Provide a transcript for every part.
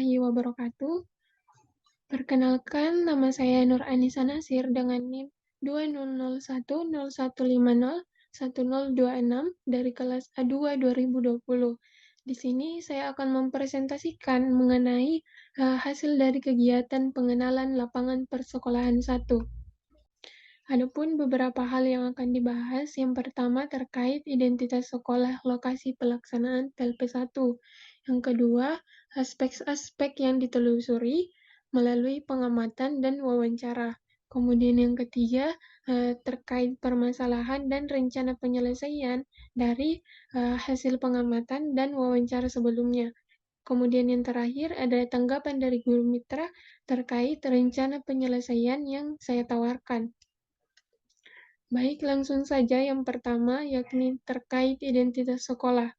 warahmatullahi wabarakatuh. Perkenalkan, nama saya Nur Anissa Nasir dengan NIM 200101501026 dari kelas A2 2020. Di sini saya akan mempresentasikan mengenai hasil dari kegiatan pengenalan lapangan persekolahan 1. Adapun beberapa hal yang akan dibahas, yang pertama terkait identitas sekolah lokasi pelaksanaan PLP1. Yang kedua, aspek-aspek yang ditelusuri melalui pengamatan dan wawancara. Kemudian yang ketiga, terkait permasalahan dan rencana penyelesaian dari hasil pengamatan dan wawancara sebelumnya. Kemudian yang terakhir ada tanggapan dari guru mitra terkait rencana penyelesaian yang saya tawarkan. Baik, langsung saja yang pertama, yakni terkait identitas sekolah.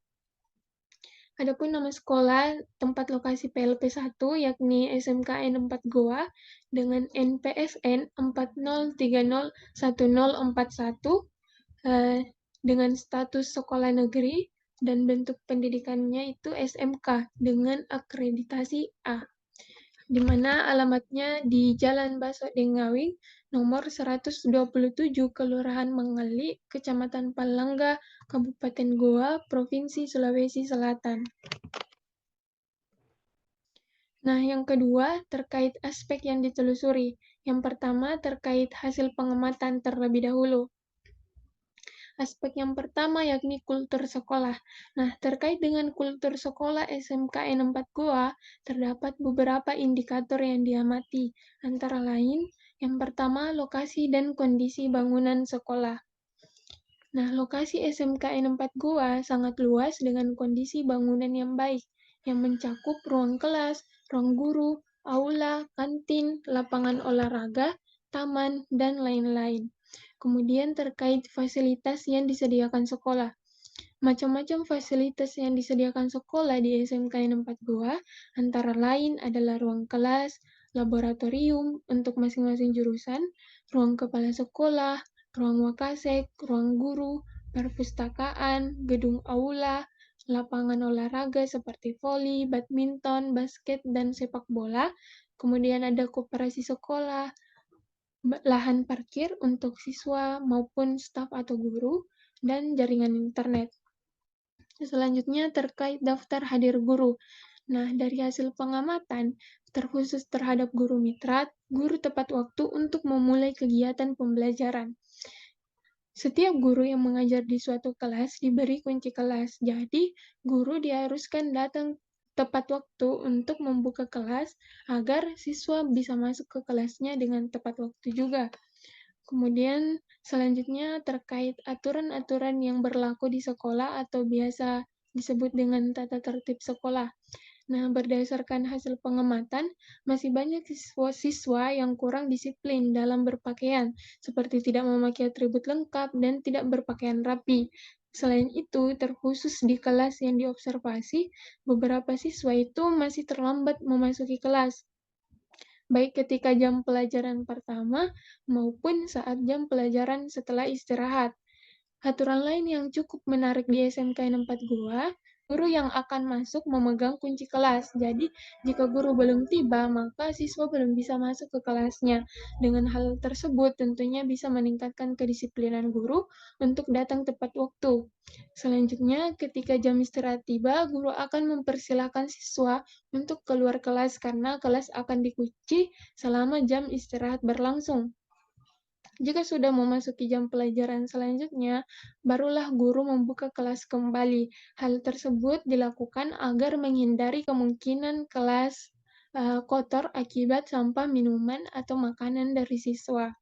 Adapun nama sekolah tempat lokasi PLP1 yakni SMKN 4 Goa dengan NPSN 40301041 dengan status sekolah negeri dan bentuk pendidikannya itu SMK dengan akreditasi A, di mana alamatnya di Jalan Baso Dengawing, nomor 127, Kelurahan Mangali, Kecamatan Palangga, Kabupaten Goa, Provinsi Sulawesi Selatan. Nah, yang kedua, terkait aspek yang ditelusuri. Yang pertama, terkait hasil pengamatan terlebih dahulu. Aspek yang pertama yakni kultur sekolah. Nah, terkait dengan kultur sekolah SMKN 4 Goa, terdapat beberapa indikator yang diamati. Antara lain, yang pertama, lokasi dan kondisi bangunan sekolah. Nah, lokasi SMKN 4 Goa sangat luas dengan kondisi bangunan yang baik, yang mencakup ruang kelas, ruang guru, aula, kantin, lapangan olahraga, taman, dan lain-lain. Kemudian terkait fasilitas yang disediakan sekolah. Macam-macam fasilitas yang disediakan sekolah di SMKN 4 Goa, antara lain adalah ruang kelas, laboratorium untuk masing-masing jurusan, ruang kepala sekolah, ruang wakasek, ruang guru, perpustakaan, gedung aula, lapangan olahraga seperti voli, badminton, basket, dan sepak bola. Kemudian ada koperasi sekolah, lahan parkir untuk siswa maupun staf atau guru, dan jaringan internet. Selanjutnya terkait daftar hadir guru. Nah, dari hasil pengamatan, terkhusus terhadap guru mitra, guru tepat waktu untuk memulai kegiatan pembelajaran. Setiap guru yang mengajar di suatu kelas diberi kunci kelas, jadi guru diharuskan datang tepat waktu untuk membuka kelas agar siswa bisa masuk ke kelasnya dengan tepat waktu juga. Kemudian selanjutnya terkait aturan-aturan yang berlaku di sekolah atau biasa disebut dengan tata tertib sekolah. Nah, berdasarkan hasil pengamatan, masih banyak siswa-siswa yang kurang disiplin dalam berpakaian, seperti tidak memakai atribut lengkap dan tidak berpakaian rapi. Selain itu, terkhusus di kelas yang diobservasi, beberapa siswa itu masih terlambat memasuki kelas, baik ketika jam pelajaran pertama maupun saat jam pelajaran setelah istirahat. Aturan lain yang cukup menarik di SMKN 4 Goa, guru yang akan masuk memegang kunci kelas. Jadi, jika guru belum tiba, maka siswa belum bisa masuk ke kelasnya. Dengan hal tersebut, tentunya bisa meningkatkan kedisiplinan guru untuk datang tepat waktu. Selanjutnya, ketika jam istirahat tiba, guru akan mempersilahkan siswa untuk keluar kelas karena kelas akan dikunci selama jam istirahat berlangsung. Jika sudah memasuki jam pelajaran selanjutnya, barulah guru membuka kelas kembali. Hal tersebut dilakukan agar menghindari kemungkinan kelas kotor akibat sampah minuman atau makanan dari siswa.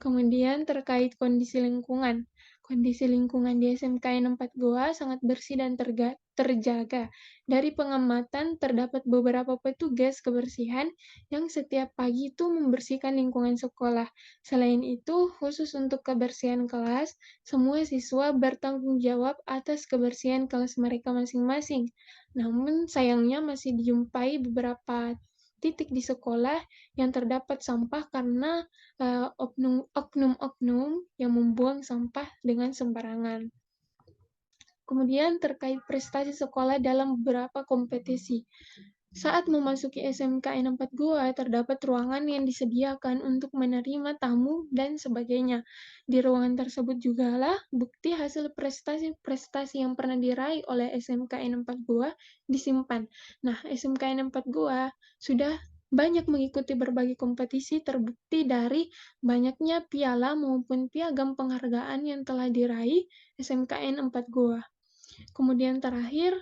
Kemudian terkait kondisi lingkungan. Kondisi lingkungan di SMKN 4 Goa sangat bersih dan terjaga. Dari pengamatan terdapat beberapa petugas kebersihan yang setiap pagi itu membersihkan lingkungan sekolah. Selain itu, khusus untuk kebersihan kelas, semua siswa bertanggung jawab atas kebersihan kelas mereka masing-masing. Namun sayangnya masih dijumpai beberapa titik di sekolah yang terdapat sampah karena oknum-oknum yang membuang sampah dengan sembarangan. Kemudian terkait prestasi sekolah dalam beberapa kompetisi. Saat memasuki SMKN 4 Goa, terdapat ruangan yang disediakan untuk menerima tamu dan sebagainya. Di ruangan tersebut jugalah bukti hasil prestasi-prestasi yang pernah diraih oleh SMKN 4 Goa disimpan. Nah, SMKN 4 Goa sudah banyak mengikuti berbagai kompetisi, terbukti dari banyaknya piala maupun piagam penghargaan yang telah diraih SMKN 4 Goa. Kemudian terakhir,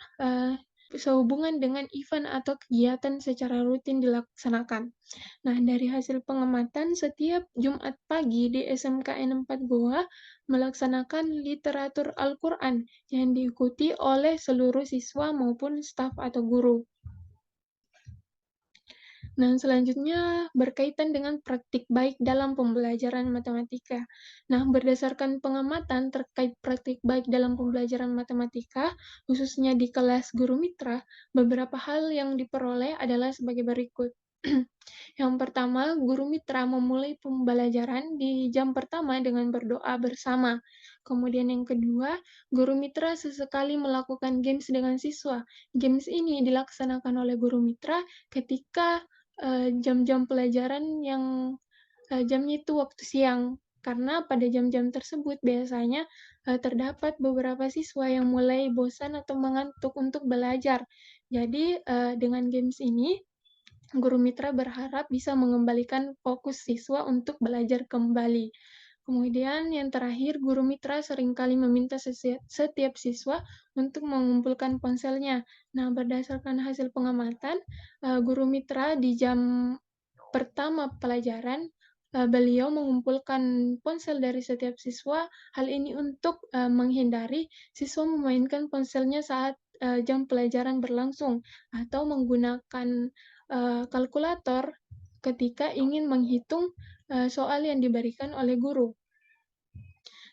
sehubungan dengan event atau kegiatan secara rutin dilaksanakan. Nah, dari hasil pengamatan, setiap Jumat pagi di SMKN 4 Goa melaksanakan literatur Al-Quran yang diikuti oleh seluruh siswa maupun staf atau guru. Nah, selanjutnya berkaitan dengan praktik baik dalam pembelajaran matematika. Nah, berdasarkan pengamatan terkait praktik baik dalam pembelajaran matematika, khususnya di kelas guru mitra, beberapa hal yang diperoleh adalah sebagai berikut. Yang pertama, guru mitra memulai pembelajaran di jam pertama dengan berdoa bersama. Kemudian yang kedua, guru mitra sesekali melakukan games dengan siswa. Games ini dilaksanakan oleh guru mitra ketika jam-jam pelajaran yang jamnya itu waktu siang. Karena pada jam-jam tersebut biasanya terdapat beberapa siswa yang mulai bosan atau mengantuk untuk belajar. Jadi dengan games ini, guru mitra berharap bisa mengembalikan fokus siswa untuk belajar kembali. Kemudian yang terakhir, guru mitra seringkali meminta setiap siswa untuk mengumpulkan ponselnya. Nah, berdasarkan hasil pengamatan, guru mitra di jam pertama pelajaran, beliau mengumpulkan ponsel dari setiap siswa. Hal ini untuk menghindari siswa memainkan ponselnya saat jam pelajaran berlangsung atau menggunakan kalkulator ketika ingin menghitung soal yang diberikan oleh guru.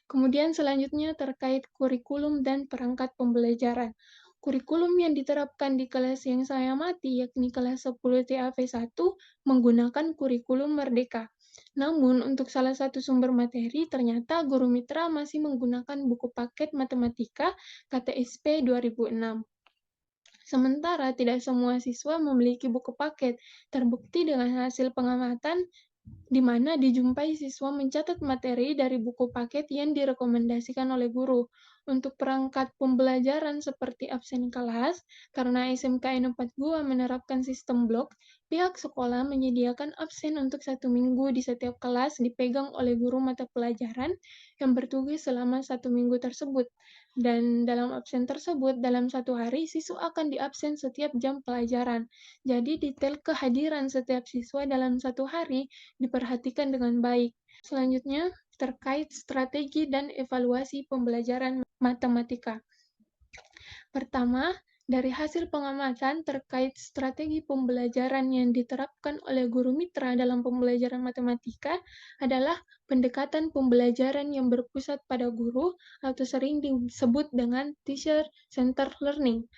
Kemudian selanjutnya terkait kurikulum dan perangkat pembelajaran. Kurikulum yang diterapkan di kelas yang saya amati, yakni kelas 10 TAP1, menggunakan kurikulum Merdeka. Namun, untuk salah satu sumber materi, ternyata guru mitra masih menggunakan buku paket matematika KTSP 2006. Sementara tidak semua siswa memiliki buku paket, terbukti dengan hasil pengamatan di mana dijumpai siswa mencatat materi dari buku paket yang direkomendasikan oleh guru. Untuk perangkat pembelajaran seperti absen kelas, karena SMKN 4 Goa menerapkan sistem blok, pihak sekolah menyediakan absen untuk 1 minggu di setiap kelas dipegang oleh guru mata pelajaran yang bertugas selama 1 minggu tersebut. Dan dalam absen tersebut, dalam 1 hari, siswa akan diabsen setiap jam pelajaran. Jadi, detail kehadiran setiap siswa dalam 1 hari diperhatikan dengan baik. Selanjutnya, terkait strategi dan evaluasi pembelajaran matematika. Pertama, dari hasil pengamatan terkait strategi pembelajaran yang diterapkan oleh guru mitra dalam pembelajaran matematika adalah pendekatan pembelajaran yang berpusat pada guru atau sering disebut dengan teacher-centered learning.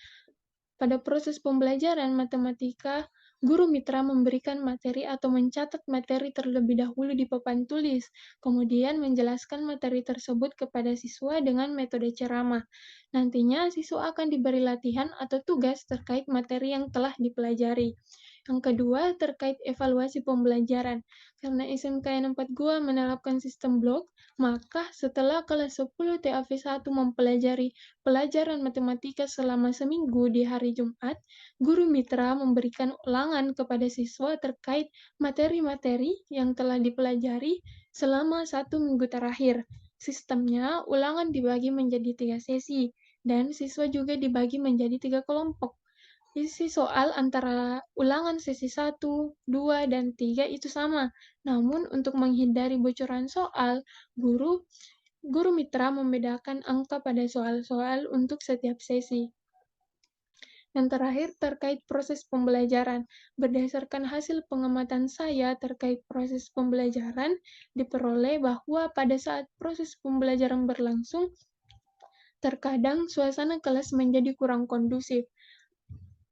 Pada proses pembelajaran matematika, guru mitra memberikan materi atau mencatat materi terlebih dahulu di papan tulis, kemudian menjelaskan materi tersebut kepada siswa dengan metode ceramah. Nantinya, siswa akan diberi latihan atau tugas terkait materi yang telah dipelajari. Yang kedua, terkait evaluasi pembelajaran. Karena SMKN 4 Goa menerapkan sistem blok, maka setelah kelas 10 TAV1 mempelajari pelajaran matematika selama seminggu di hari Jumat, guru mitra memberikan ulangan kepada siswa terkait materi-materi yang telah dipelajari selama 1 minggu terakhir. Sistemnya, ulangan dibagi menjadi 3 sesi, dan siswa juga dibagi menjadi 3 kelompok. Isi soal antara ulangan sesi 1, 2, dan 3 itu sama. Namun, untuk menghindari bocoran soal, guru mitra membedakan angka pada soal-soal untuk setiap sesi. Yang terakhir, terkait proses pembelajaran. Berdasarkan hasil pengamatan saya terkait proses pembelajaran, diperoleh bahwa pada saat proses pembelajaran berlangsung, terkadang suasana kelas menjadi kurang kondusif,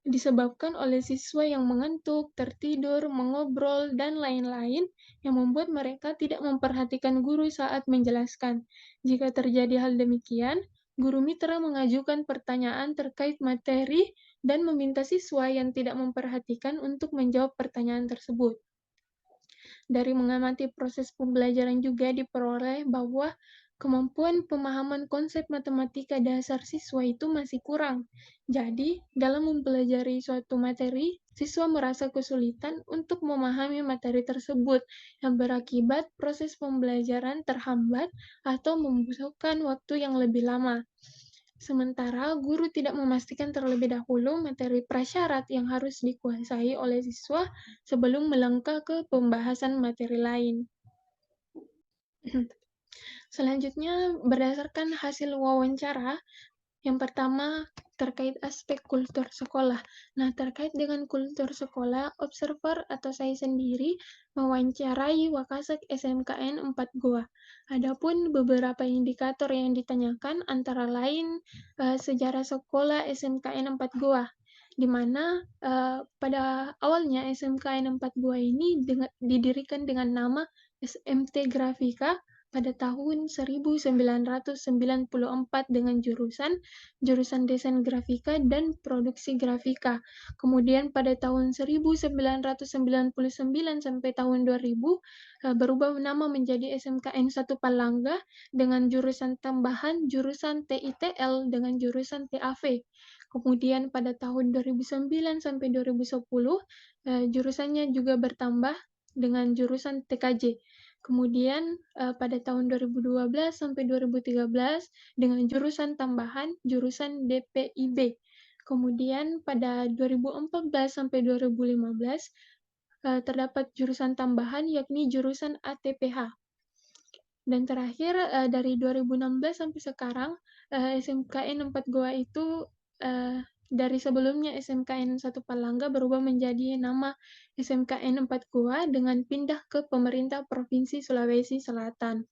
disebabkan oleh siswa yang mengantuk, tertidur, mengobrol, dan lain-lain yang membuat mereka tidak memperhatikan guru saat menjelaskan. Jika terjadi hal demikian, guru mitra mengajukan pertanyaan terkait materi dan meminta siswa yang tidak memperhatikan untuk menjawab pertanyaan tersebut. Dari mengamati proses pembelajaran juga diperoleh bahwa kemampuan pemahaman konsep matematika dasar siswa itu masih kurang. Jadi, dalam mempelajari suatu materi, siswa merasa kesulitan untuk memahami materi tersebut yang berakibat proses pembelajaran terhambat atau membutuhkan waktu yang lebih lama. Sementara guru tidak memastikan terlebih dahulu materi prasyarat yang harus dikuasai oleh siswa sebelum melangkah ke pembahasan materi lain. Selanjutnya, berdasarkan hasil wawancara, yang pertama terkait aspek kultur sekolah. Nah, terkait dengan kultur sekolah, observer atau saya sendiri mewawancarai Wakasek SMKN 4 Goa. Adapun beberapa indikator yang ditanyakan antara lain sejarah sekolah SMKN 4 Goa, di mana pada awalnya SMKN 4 Goa ini didirikan dengan nama SMT Grafika pada tahun 1994 dengan jurusan Desain Grafika dan Produksi Grafika. Kemudian pada tahun 1999 sampai tahun 2000 berubah nama menjadi SMKN 1 Palangga dengan jurusan tambahan jurusan TITL dengan jurusan TAV. Kemudian pada tahun 2009 sampai 2010 jurusannya juga bertambah dengan jurusan TKJ. Kemudian pada tahun 2012 sampai 2013 dengan jurusan tambahan jurusan DPIB. Kemudian pada 2014 sampai 2015 terdapat jurusan tambahan yakni jurusan ATPH. Dan terakhir dari 2016 sampai sekarang SMKN 4 Goa itu dari sebelumnya SMKN 1 Palangga berubah menjadi nama SMKN 4 Goa dengan pindah ke pemerintah Provinsi Sulawesi Selatan.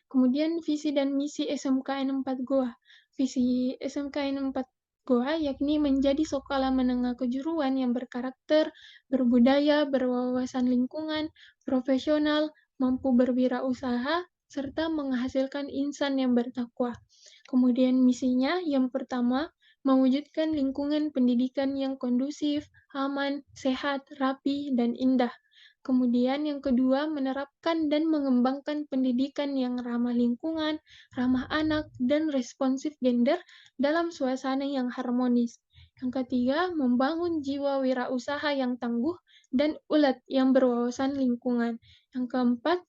Kemudian visi dan misi SMKN 4 Goa. Visi SMKN 4 Goa yakni menjadi sekolah menengah kejuruan yang berkarakter, berbudaya, berwawasan lingkungan, profesional, mampu berwirausaha, serta menghasilkan insan yang bertakwa. Kemudian misinya yang pertama, mewujudkan lingkungan pendidikan yang kondusif, aman, sehat, rapi, dan indah. Kemudian yang kedua, menerapkan dan mengembangkan pendidikan yang ramah lingkungan, ramah anak, dan responsif gender dalam suasana yang harmonis. Yang ketiga, membangun jiwa wirausaha yang tangguh dan ulet yang berwawasan lingkungan. Yang keempat,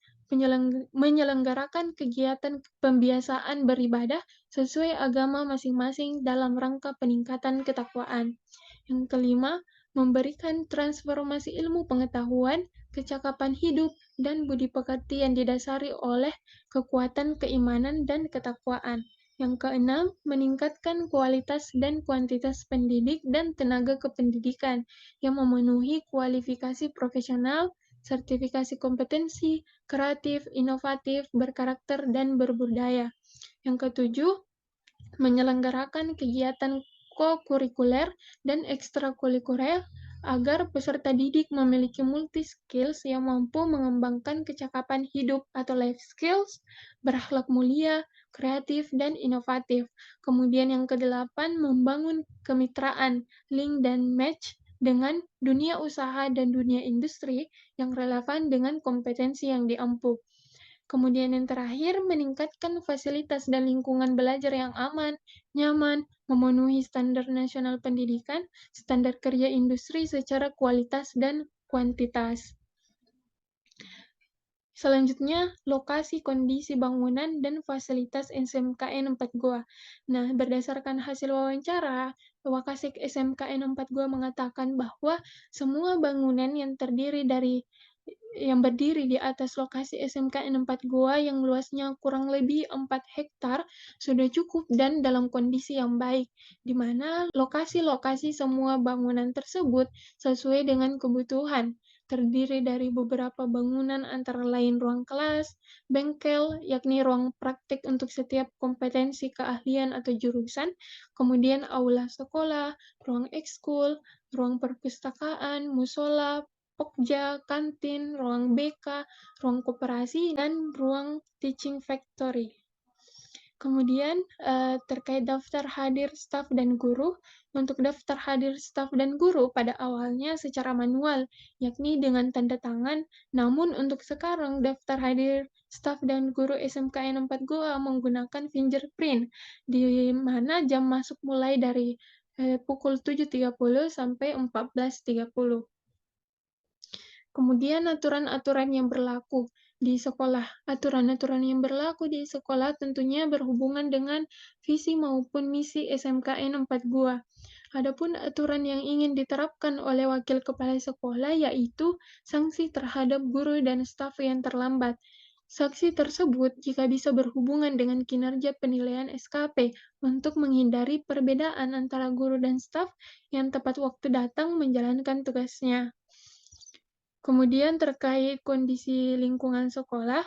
menyelenggarakan kegiatan pembiasaan beribadah sesuai agama masing-masing dalam rangka peningkatan ketakwaan. Yang kelima, memberikan transformasi ilmu pengetahuan, kecakapan hidup, dan budi pekerti yang didasari oleh kekuatan keimanan dan ketakwaan. Yang keenam, meningkatkan kualitas dan kuantitas pendidik dan tenaga kependidikan yang memenuhi kualifikasi profesional, sertifikasi kompetensi, kreatif, inovatif, berkarakter, dan berbudaya. Yang ketujuh, menyelenggarakan kegiatan ko-kurikuler dan ekstrakurikuler agar peserta didik memiliki multi-skills yang mampu mengembangkan kecakapan hidup atau life skills, berakhlak mulia, kreatif, dan inovatif. Kemudian yang kedelapan, membangun kemitraan, link dan match dengan dunia usaha dan dunia industri yang relevan dengan kompetensi yang diempu. Kemudian yang terakhir, meningkatkan fasilitas dan lingkungan belajar yang aman, nyaman, memenuhi standar nasional pendidikan, standar kerja industri secara kualitas dan kuantitas. Selanjutnya, lokasi, kondisi bangunan, dan fasilitas SMKN 4 Goa. Nah, berdasarkan hasil wawancara, Wakasek SMKN 4 Goa mengatakan bahwa semua bangunan yang berdiri di atas lokasi SMKN 4 Goa yang luasnya kurang lebih 4 hektar sudah cukup dan dalam kondisi yang baik, di mana lokasi-lokasi semua bangunan tersebut sesuai dengan kebutuhan. Terdiri dari beberapa bangunan antara lain ruang kelas, bengkel, yakni ruang praktik untuk setiap kompetensi keahlian atau jurusan, kemudian aula sekolah, ruang ekskul, ruang perpustakaan, musola, pokja, kantin, ruang BK, ruang koperasi, dan ruang teaching factory. Kemudian terkait daftar hadir staf dan guru, untuk daftar hadir staf dan guru pada awalnya secara manual, yakni dengan tanda tangan, namun untuk sekarang daftar hadir staf dan guru SMKN 4 Goa menggunakan fingerprint, di mana jam masuk mulai dari pukul 7.30 sampai 14.30. Kemudian aturan-aturan yang berlaku di sekolah. Aturan-aturan yang berlaku di sekolah tentunya berhubungan dengan visi maupun misi SMKN 4 Gua. Adapun aturan yang ingin diterapkan oleh wakil kepala sekolah yaitu sanksi terhadap guru dan staf yang terlambat. Sanksi tersebut jika bisa berhubungan dengan kinerja penilaian SKP untuk menghindari perbedaan antara guru dan staf yang tepat waktu datang menjalankan tugasnya. Kemudian terkait kondisi lingkungan sekolah,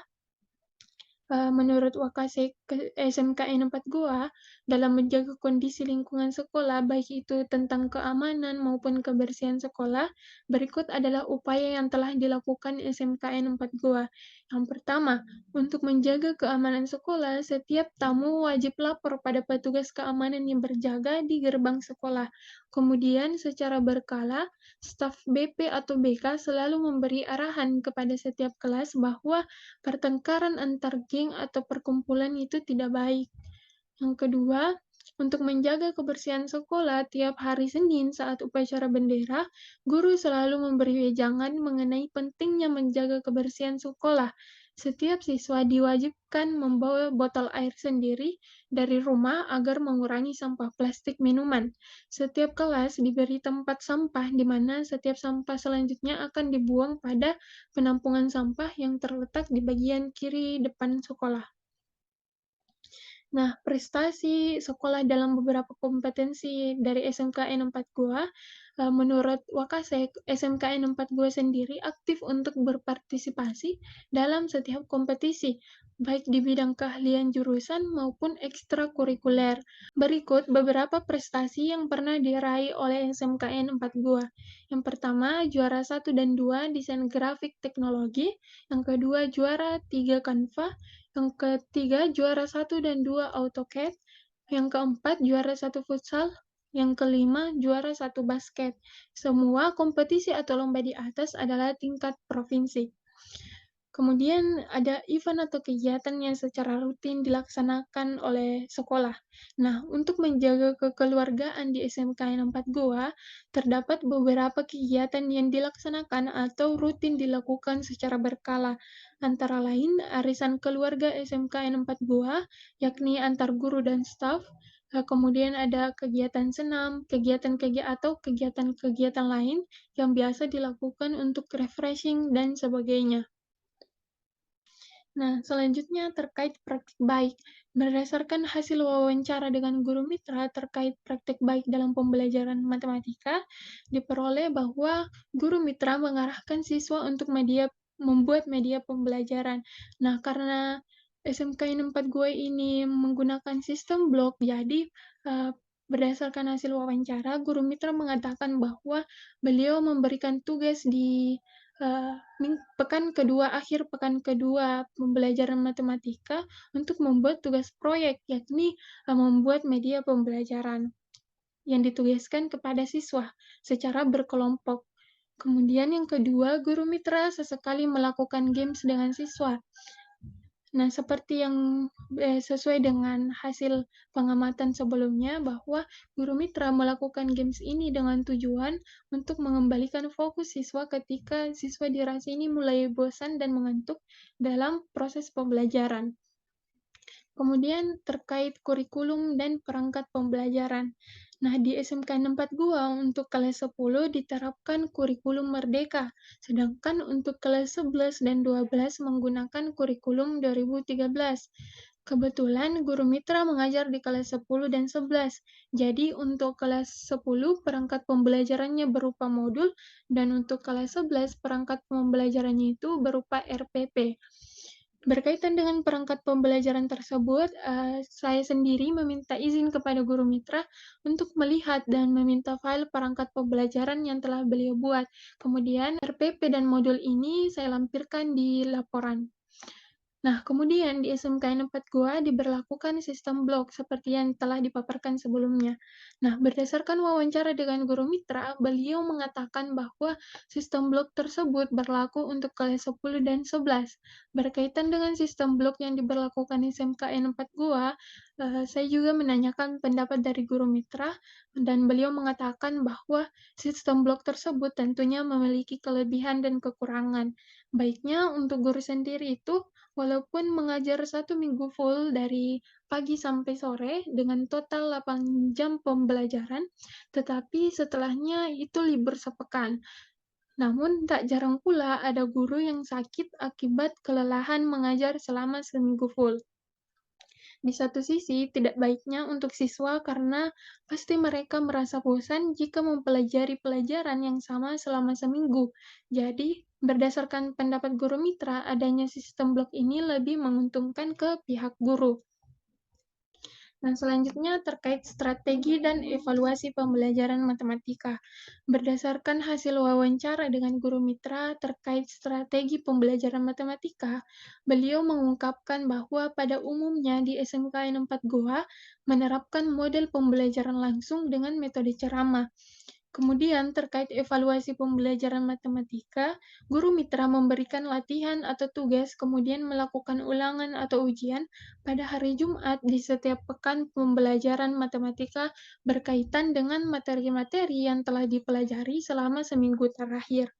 menurut Wakasek SMKN 4 Goa, dalam menjaga kondisi lingkungan sekolah, baik itu tentang keamanan maupun kebersihan sekolah, berikut adalah upaya yang telah dilakukan SMKN 4 Goa. Yang pertama, untuk menjaga keamanan sekolah, setiap tamu wajib lapor pada petugas keamanan yang berjaga di gerbang sekolah. Kemudian, secara berkala, staf BP atau BK selalu memberi arahan kepada setiap kelas bahwa pertengkaran antar geng atau perkumpulan itu tidak baik. Yang kedua, untuk menjaga kebersihan sekolah, tiap hari Senin saat upacara bendera, guru selalu memberi wejangan mengenai pentingnya menjaga kebersihan sekolah. Setiap siswa diwajibkan membawa botol air sendiri dari rumah agar mengurangi sampah plastik minuman. Setiap kelas diberi tempat sampah di mana setiap sampah selanjutnya akan dibuang pada penampungan sampah yang terletak di bagian kiri depan sekolah. Nah, prestasi sekolah dalam beberapa kompetensi dari SMKN 4 Goa, menurut Wakasek, SMKN 4 Goa sendiri aktif untuk berpartisipasi dalam setiap kompetisi, baik di bidang keahlian jurusan maupun ekstrakurikuler. Berikut beberapa prestasi yang pernah diraih oleh SMKN 4 Goa. Yang pertama, juara 1 dan 2 desain grafik teknologi. Yang kedua, juara 3 Canva. Yang ketiga, juara 1 dan 2 AutoCAD. Yang keempat, juara 1 futsal. Yang kelima, juara 1 basket. Semua kompetisi atau lomba di atas adalah tingkat provinsi. Kemudian ada event atau kegiatan yang secara rutin dilaksanakan oleh sekolah. Nah, untuk menjaga kekeluargaan di SMKN 4 Goa, terdapat beberapa kegiatan yang dilaksanakan atau rutin dilakukan secara berkala. Antara lain, arisan keluarga SMKN 4 Goa, yakni antar guru dan staf. Kemudian ada kegiatan senam, kegiatan-kegiatan lain yang biasa dilakukan untuk refreshing dan sebagainya. Nah, selanjutnya terkait praktik baik. Berdasarkan hasil wawancara dengan guru mitra terkait praktik baik dalam pembelajaran matematika, diperoleh bahwa guru mitra mengarahkan siswa untuk membuat media pembelajaran. Nah, karena SMKN 4 gue ini menggunakan sistem blog, jadi berdasarkan hasil wawancara, guru mitra mengatakan bahwa beliau memberikan tugas di akhir pekan kedua pembelajaran matematika untuk membuat tugas proyek, yakni membuat media pembelajaran yang ditugaskan kepada siswa secara berkelompok. Kemudian yang kedua, guru mitra sesekali melakukan games dengan siswa. Nah, seperti yang sesuai dengan hasil pengamatan sebelumnya, bahwa guru mitra melakukan games ini dengan tujuan untuk mengembalikan fokus siswa ketika siswa dirasa ini mulai bosan dan mengantuk dalam proses pembelajaran. Kemudian terkait kurikulum dan perangkat pembelajaran. Nah, di SMK 4 Gua untuk kelas 10 diterapkan kurikulum merdeka, sedangkan untuk kelas 11 dan 12 menggunakan kurikulum 2013. Kebetulan guru mitra mengajar di kelas 10 dan 11. Jadi untuk kelas 10 perangkat pembelajarannya berupa modul dan untuk kelas 11 perangkat pembelajarannya itu berupa RPP. Berkaitan dengan perangkat pembelajaran tersebut, saya sendiri meminta izin kepada guru mitra untuk melihat dan meminta file perangkat pembelajaran yang telah beliau buat. Kemudian RPP dan modul ini saya lampirkan di laporan. Nah, kemudian di SMKN 4 Goa diberlakukan sistem blok seperti yang telah dipaparkan sebelumnya. Nah, berdasarkan wawancara dengan guru mitra, beliau mengatakan bahwa sistem blok tersebut berlaku untuk kelas 10 dan 11. Berkaitan dengan sistem blok yang diberlakukan SMKN 4 Goa, saya juga menanyakan pendapat dari guru mitra dan beliau mengatakan bahwa sistem blok tersebut tentunya memiliki kelebihan dan kekurangan. Baiknya untuk guru sendiri itu walaupun mengajar 1 minggu full dari pagi sampai sore dengan total 8 jam pembelajaran, tetapi setelahnya itu libur sepekan. Namun tak jarang pula ada guru yang sakit akibat kelelahan mengajar selama seminggu full. Di satu sisi, tidak baiknya untuk siswa karena pasti mereka merasa bosan jika mempelajari pelajaran yang sama selama seminggu. Jadi, berdasarkan pendapat guru mitra, adanya sistem blok ini lebih menguntungkan ke pihak guru. Nah, selanjutnya terkait strategi dan evaluasi pembelajaran matematika. Berdasarkan hasil wawancara dengan guru mitra terkait strategi pembelajaran matematika, beliau mengungkapkan bahwa pada umumnya di SMKN 4 Goa menerapkan model pembelajaran langsung dengan metode ceramah. Kemudian, terkait evaluasi pembelajaran matematika, guru mitra memberikan latihan atau tugas, kemudian melakukan ulangan atau ujian pada hari Jumat di setiap pekan pembelajaran matematika berkaitan dengan materi-materi yang telah dipelajari selama seminggu terakhir.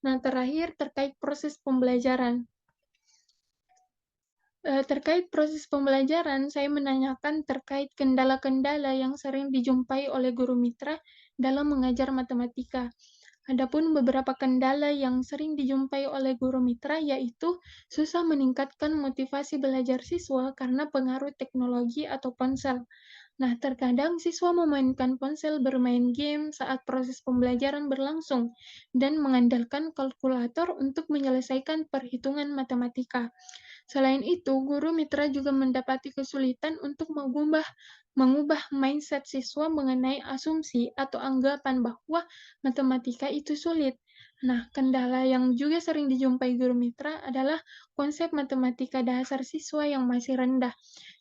Nah, terakhir terkait proses pembelajaran. Terkait proses pembelajaran, saya menanyakan terkait kendala-kendala yang sering dijumpai oleh guru mitra dalam mengajar matematika. Adapun beberapa kendala yang sering dijumpai oleh guru mitra yaitu susah meningkatkan motivasi belajar siswa karena pengaruh teknologi atau ponsel. Nah, terkadang siswa memainkan ponsel bermain game saat proses pembelajaran berlangsung dan mengandalkan kalkulator untuk menyelesaikan perhitungan matematika. Selain itu, guru mitra juga mendapati kesulitan untuk mengubah mindset siswa mengenai asumsi atau anggapan bahwa matematika itu sulit. Nah, kendala yang juga sering dijumpai guru mitra adalah konsep matematika dasar siswa yang masih rendah.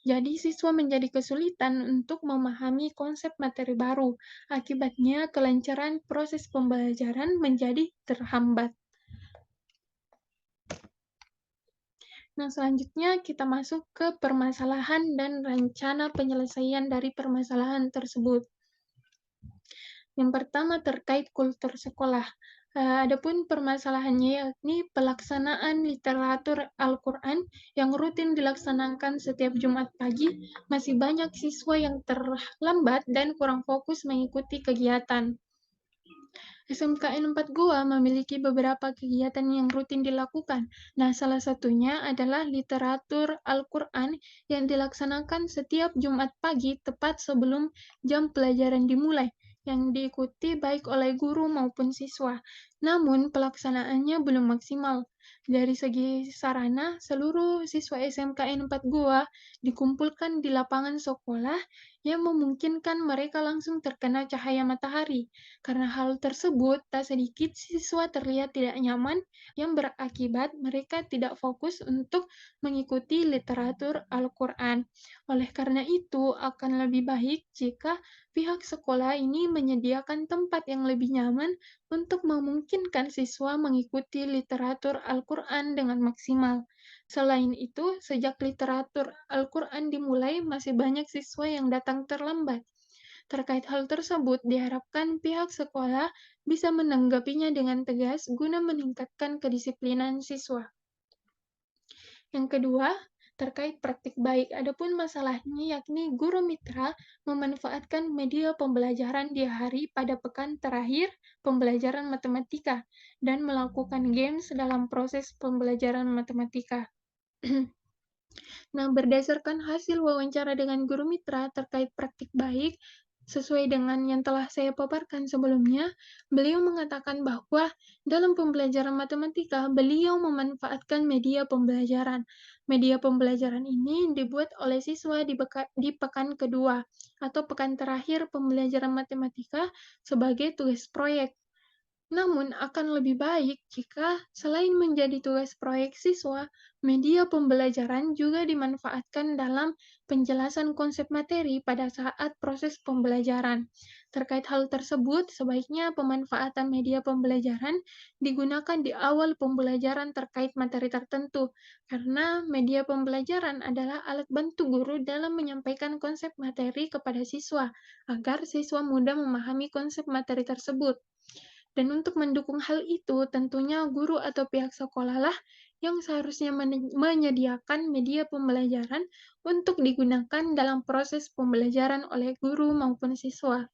Jadi, siswa menjadi kesulitan untuk memahami konsep materi baru. Akibatnya, kelancaran proses pembelajaran menjadi terhambat. Nah, selanjutnya kita masuk ke permasalahan dan rencana penyelesaian dari permasalahan tersebut. Yang pertama terkait kultur sekolah. Adapun permasalahannya yakni pelaksanaan literatur Al-Quran yang rutin dilaksanakan setiap Jumat pagi, masih banyak siswa yang terlambat dan kurang fokus mengikuti kegiatan. SMKN 4 Goa memiliki beberapa kegiatan yang rutin dilakukan. Nah, salah satunya adalah literatur Al-Quran yang dilaksanakan setiap Jumat pagi tepat sebelum jam pelajaran dimulai, yang diikuti baik oleh guru maupun siswa. Namun, pelaksanaannya belum maksimal. Dari segi sarana, seluruh siswa SMKN 4 Goa dikumpulkan di lapangan sekolah yang memungkinkan mereka langsung terkena cahaya matahari. Karena hal tersebut, tak sedikit siswa terlihat tidak nyaman yang berakibat mereka tidak fokus untuk mengikuti literatur Al-Quran. Oleh karena itu, akan lebih baik jika pihak sekolah ini menyediakan tempat yang lebih nyaman untuk memungkinkan siswa mengikuti literatur Al-Quran dengan maksimal. Selain itu, sejak literatur Al-Quran dimulai, masih banyak siswa yang datang terlambat. Terkait hal tersebut, diharapkan pihak sekolah bisa menanggapinya dengan tegas guna meningkatkan kedisiplinan siswa. Yang kedua, terkait praktik baik. Adapun masalahnya yakni guru mitra memanfaatkan media pembelajaran di hari pada pekan terakhir pembelajaran matematika dan melakukan games dalam proses pembelajaran matematika. Nah, berdasarkan hasil wawancara dengan guru mitra terkait praktik baik, sesuai dengan yang telah saya paparkan sebelumnya, beliau mengatakan bahwa dalam pembelajaran matematika, beliau memanfaatkan media pembelajaran. Media pembelajaran ini dibuat oleh siswa di pekan kedua atau pekan terakhir pembelajaran matematika sebagai tugas proyek. Namun, akan lebih baik jika selain menjadi tugas proyek siswa, media pembelajaran juga dimanfaatkan dalam penjelasan konsep materi pada saat proses pembelajaran. Terkait hal tersebut, sebaiknya pemanfaatan media pembelajaran digunakan di awal pembelajaran terkait materi tertentu, karena media pembelajaran adalah alat bantu guru dalam menyampaikan konsep materi kepada siswa, agar siswa mudah memahami konsep materi tersebut. Dan untuk mendukung hal itu, tentunya guru atau pihak sekolah lah yang seharusnya menyediakan media pembelajaran untuk digunakan dalam proses pembelajaran oleh guru maupun siswa.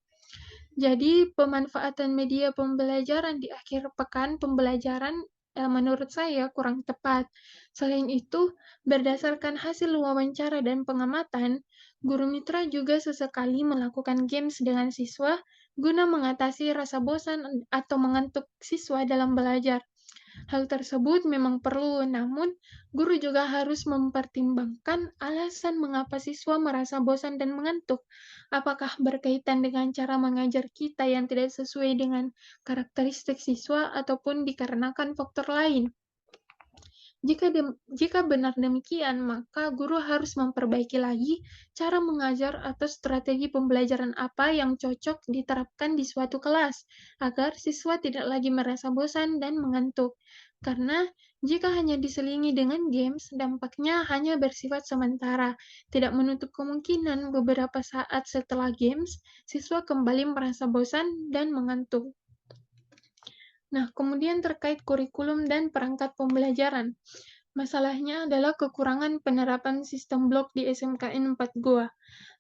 Jadi, pemanfaatan media pembelajaran di akhir pekan pembelajaran menurut saya kurang tepat. Selain itu, berdasarkan hasil wawancara dan pengamatan, guru mitra juga sesekali melakukan games dengan siswa guna mengatasi rasa bosan atau mengantuk siswa dalam belajar. Hal tersebut memang perlu, namun guru juga harus mempertimbangkan alasan mengapa siswa merasa bosan dan mengantuk. Apakah berkaitan dengan cara mengajar kita yang tidak sesuai dengan karakteristik siswa ataupun dikarenakan faktor lain? Jika benar demikian, maka guru harus memperbaiki lagi cara mengajar atau strategi pembelajaran apa yang cocok diterapkan di suatu kelas, agar siswa tidak lagi merasa bosan dan mengantuk. Karena jika hanya diselingi dengan games, dampaknya hanya bersifat sementara, tidak menutup kemungkinan beberapa saat setelah games, siswa kembali merasa bosan dan mengantuk. Nah, kemudian terkait kurikulum dan perangkat pembelajaran. Masalahnya adalah kekurangan penerapan sistem blok di SMKN 4 Goa.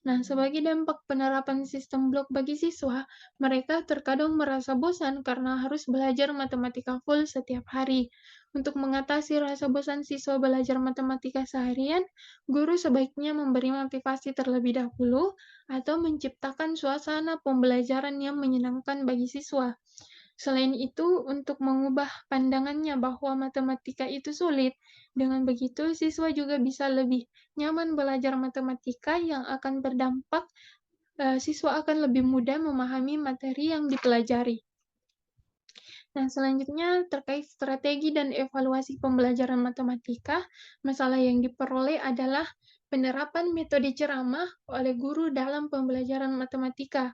Nah, sebagai dampak penerapan sistem blok bagi siswa, mereka terkadang merasa bosan karena harus belajar matematika full setiap hari. Untuk mengatasi rasa bosan siswa belajar matematika seharian, guru sebaiknya memberi motivasi terlebih dahulu atau menciptakan suasana pembelajaran yang menyenangkan bagi siswa. Selain itu, untuk mengubah pandangannya bahwa matematika itu sulit, dengan begitu siswa juga bisa lebih nyaman belajar matematika yang akan berdampak siswa akan lebih mudah memahami materi yang dipelajari. Nah, selanjutnya terkait strategi dan evaluasi pembelajaran matematika, masalah yang diperoleh adalah penerapan metode ceramah oleh guru dalam pembelajaran matematika.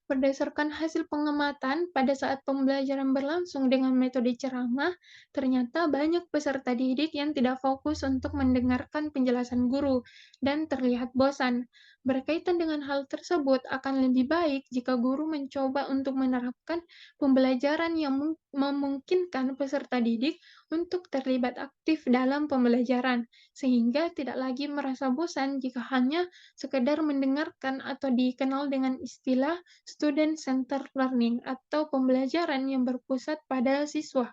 Berdasarkan hasil pengamatan, pada saat pembelajaran berlangsung dengan metode ceramah, ternyata banyak peserta didik yang tidak fokus untuk mendengarkan penjelasan guru dan terlihat bosan. Berkaitan dengan hal tersebut, akan lebih baik jika guru mencoba untuk menerapkan pembelajaran yang memungkinkan peserta didik untuk terlibat aktif dalam pembelajaran, sehingga tidak lagi merasa bosan jika hanya sekedar mendengarkan atau dikenal dengan istilah student-centered learning atau pembelajaran yang berpusat pada siswa.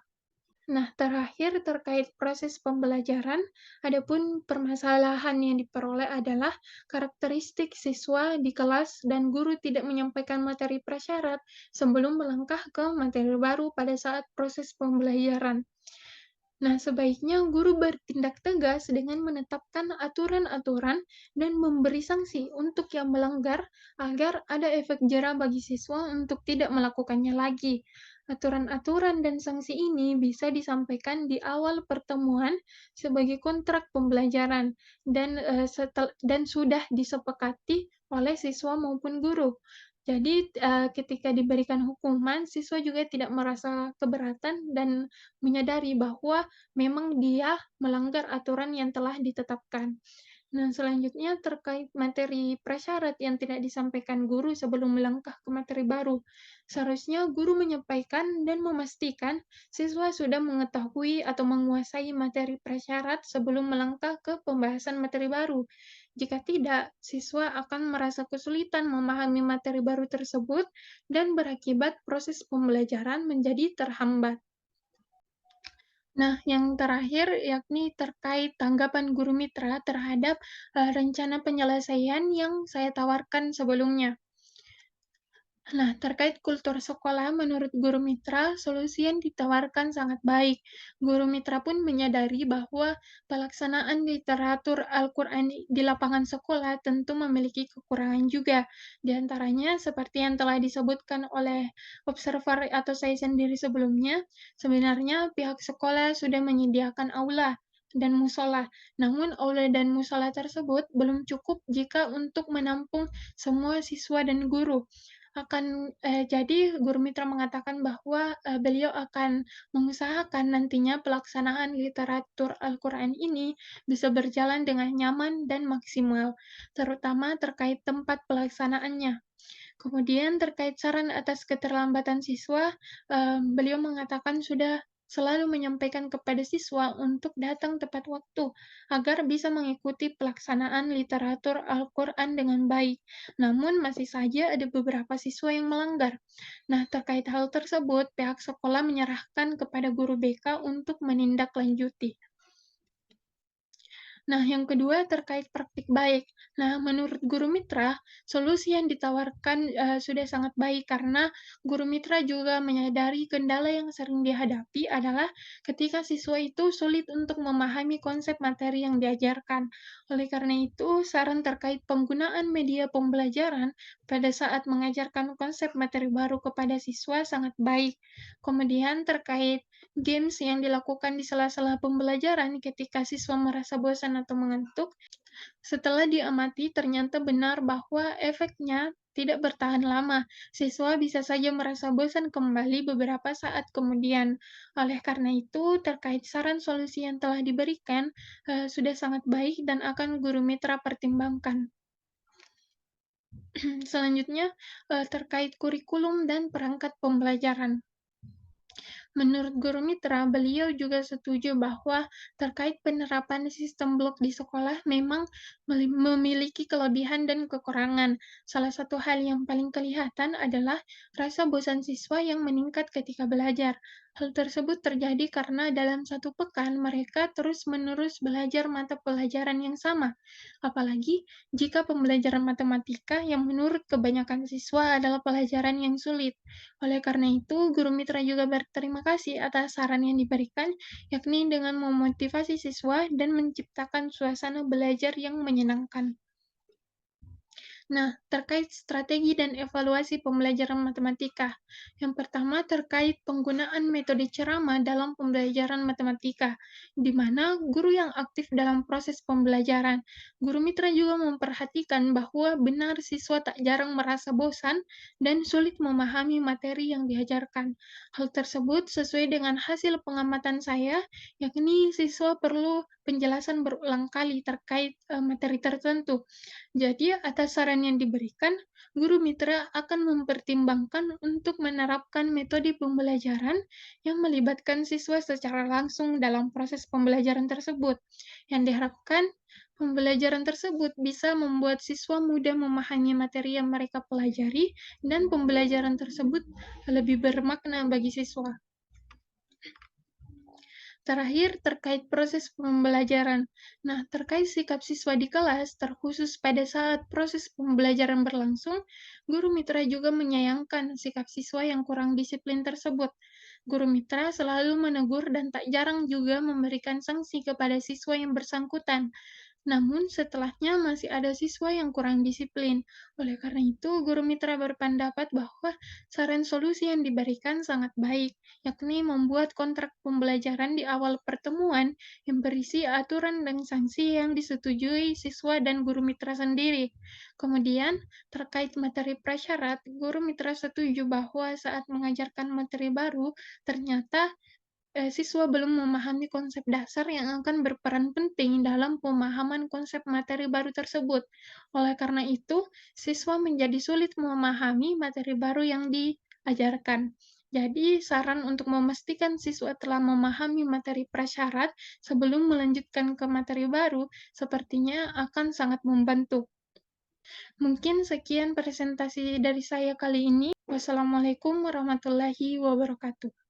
Nah, terakhir terkait proses pembelajaran, adapun permasalahan yang diperoleh adalah karakteristik siswa di kelas dan guru tidak menyampaikan materi prasyarat sebelum melangkah ke materi baru pada saat proses pembelajaran. Nah, sebaiknya guru bertindak tegas dengan menetapkan aturan-aturan dan memberi sanksi untuk yang melanggar agar ada efek jera bagi siswa untuk tidak melakukannya lagi. Aturan-aturan dan sanksi ini bisa disampaikan di awal pertemuan sebagai kontrak pembelajaran dan sudah disepakati oleh siswa maupun guru. Jadi, ketika diberikan hukuman, siswa juga tidak merasa keberatan dan menyadari bahwa memang dia melanggar aturan yang telah ditetapkan. Nah, selanjutnya terkait materi prasyarat yang tidak disampaikan guru sebelum melangkah ke materi baru. Seharusnya guru menyampaikan dan memastikan siswa sudah mengetahui atau menguasai materi prasyarat sebelum melangkah ke pembahasan materi baru. Jika tidak, siswa akan merasa kesulitan memahami materi baru tersebut dan berakibat proses pembelajaran menjadi terhambat. Nah, yang terakhir yakni terkait tanggapan guru mitra terhadap rencana penyelesaian yang saya tawarkan sebelumnya. Nah, terkait kultur sekolah, menurut guru mitra, solusi yang ditawarkan sangat baik. Guru mitra pun menyadari bahwa pelaksanaan literatur Al-Quran di lapangan sekolah tentu memiliki kekurangan juga. Di antaranya, seperti yang telah disebutkan oleh observer atau saya sendiri sebelumnya, sebenarnya pihak sekolah sudah menyediakan aula dan musola. Namun, aula dan musola tersebut belum cukup jika untuk menampung semua siswa dan guru. Jadi guru mitra mengatakan bahwa, beliau akan mengusahakan nantinya pelaksanaan literatur Al-Quran ini bisa berjalan dengan nyaman dan maksimal, terutama terkait tempat pelaksanaannya. Kemudian terkait saran atas keterlambatan siswa, beliau mengatakan sudah selalu menyampaikan kepada siswa untuk datang tepat waktu, agar bisa mengikuti pelaksanaan literatur Al-Quran dengan baik. Namun masih saja ada beberapa siswa yang melanggar. Nah, terkait hal tersebut, pihak sekolah menyerahkan kepada guru BK untuk menindaklanjuti. Nah, yang kedua terkait praktik baik. Nah, menurut guru mitra, solusi yang ditawarkan sudah sangat baik karena guru mitra juga menyadari kendala yang sering dihadapi adalah ketika siswa itu sulit untuk memahami konsep materi yang diajarkan. Oleh karena itu, saran terkait penggunaan media pembelajaran pada saat mengajarkan konsep materi baru kepada siswa sangat baik. Kemudian terkait games yang dilakukan di sela-sela pembelajaran ketika siswa merasa bosan atau mengantuk, setelah diamati ternyata benar bahwa efeknya tidak bertahan lama. Siswa bisa saja merasa bosan kembali beberapa saat kemudian. Oleh karena itu, terkait saran solusi yang telah diberikan, sudah sangat baik dan akan guru mitra pertimbangkan. Selanjutnya, terkait kurikulum dan perangkat pembelajaran. Menurut guru mitra, beliau juga setuju bahwa terkait penerapan sistem blok di sekolah memang memiliki kelebihan dan kekurangan. Salah satu hal yang paling kelihatan adalah rasa bosan siswa yang meningkat ketika belajar. Hal tersebut terjadi karena dalam satu pekan mereka terus-menerus belajar mata pelajaran yang sama. Apalagi jika pembelajaran matematika yang menurut kebanyakan siswa adalah pelajaran yang sulit. Oleh karena itu, guru mitra juga berterima kasih atas saran yang diberikan, yakni dengan memotivasi siswa dan menciptakan suasana belajar yang menyenangkan. Nah, terkait strategi dan evaluasi pembelajaran matematika. Yang pertama terkait penggunaan metode ceramah dalam pembelajaran matematika, di mana guru yang aktif dalam proses pembelajaran. Guru mitra juga memperhatikan bahwa benar siswa tak jarang merasa bosan dan sulit memahami materi yang diajarkan. Hal tersebut sesuai dengan hasil pengamatan saya, yakni siswa perlu penjelasan berulang kali terkait materi tertentu. Jadi, atas saran yang diberikan, guru mitra akan mempertimbangkan untuk menerapkan metode pembelajaran yang melibatkan siswa secara langsung dalam proses pembelajaran tersebut. Yang diharapkan, pembelajaran tersebut bisa membuat siswa mudah memahami materi yang mereka pelajari dan pembelajaran tersebut lebih bermakna bagi siswa. Terakhir, terkait proses pembelajaran. Nah, terkait sikap siswa di kelas, terkhusus pada saat proses pembelajaran berlangsung, guru mitra juga menyayangkan sikap siswa yang kurang disiplin tersebut. Guru mitra selalu menegur dan tak jarang juga memberikan sanksi kepada siswa yang bersangkutan. Namun, setelahnya masih ada siswa yang kurang disiplin. Oleh karena itu, guru mitra berpendapat bahwa saran solusi yang diberikan sangat baik, yakni membuat kontrak pembelajaran di awal pertemuan yang berisi aturan dan sanksi yang disetujui siswa dan guru mitra sendiri. Kemudian, terkait materi prasyarat, guru mitra setuju bahwa saat mengajarkan materi baru, ternyata siswa belum memahami konsep dasar yang akan berperan penting dalam pemahaman konsep materi baru tersebut. Oleh karena itu, siswa menjadi sulit memahami materi baru yang diajarkan. Jadi, saran untuk memastikan siswa telah memahami materi prasyarat sebelum melanjutkan ke materi baru sepertinya akan sangat membantu. Mungkin sekian presentasi dari saya kali ini. Wassalamualaikum warahmatullahi wabarakatuh.